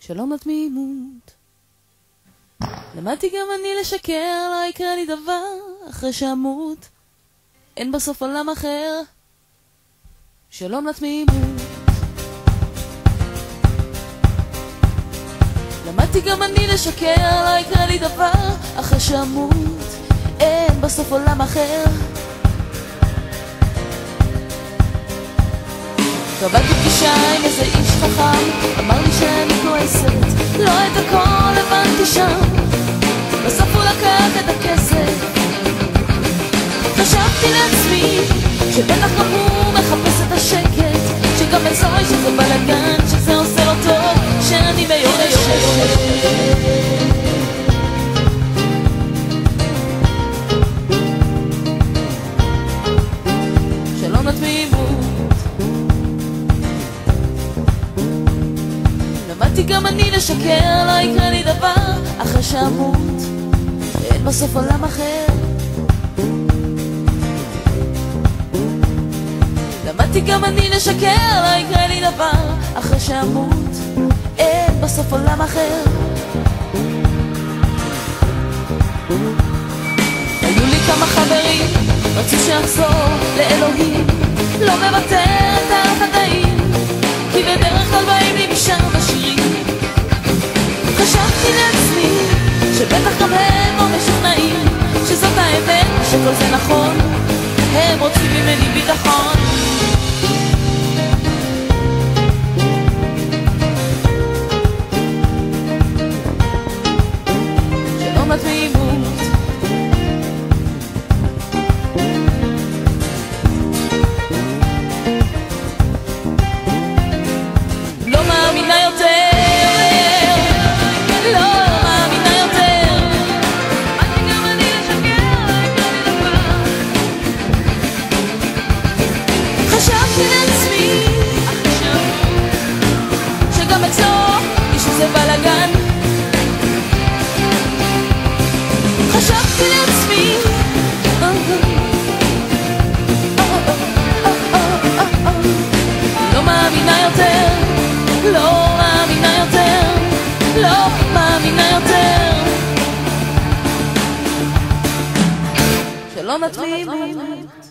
שלום לתמימות. למדתי גם אני לשקר, לא יקרה לי דבר אחרי שאמות, אין בסוף עולם אחר. שלום לתמימות. למדתי גם אני לשקר, לא יקרה לי דבר אחרי שאמות, אין בסוף עולם אחר. קבעתי פגישה עם איזה איש חכם, אמר לי שאני כועסת, לא את הכל הבנתי שם, בסוף הוא לקח את הכסף. חשבתי לעצמי שבטח גם הוא מחפש את השקט, שגם אצלו שזה בלגן, שזה עושה לו טוב, שאני מיואשת. שלום לתמימות. למדתי גם אני לשקר, לא יקרה לי דבר אחרי שאמות, אין בסוף עולם אחר. למדתי גם אני לשקר, לא יקרה לי דבר אחרי שאמות, אין בסוף עולם אחר. היו לי כמה חברים, רצו שאחזור לאלוהים, לא מוותרת על חטאים, כי בדרך כלל באים לי משם בשירים. חשבתי לעצמי שבטח גם הם לא משוכנעים שזאת האמת, שכל זה נכון, הם רוצים ממני ביטחון. שלום לתמימות. לא מאמינה יותר, לא מאמינה יותר. למדתי גם אני לשקר, לא יקרה לי דבר. חשבתי לעצמי שגם אצלו יש איזה בלגן. חשבתי לעצמי לא מאמינה יותר, לא מאמינה יותר, לא מאמינה יותר. שלום לתמימות.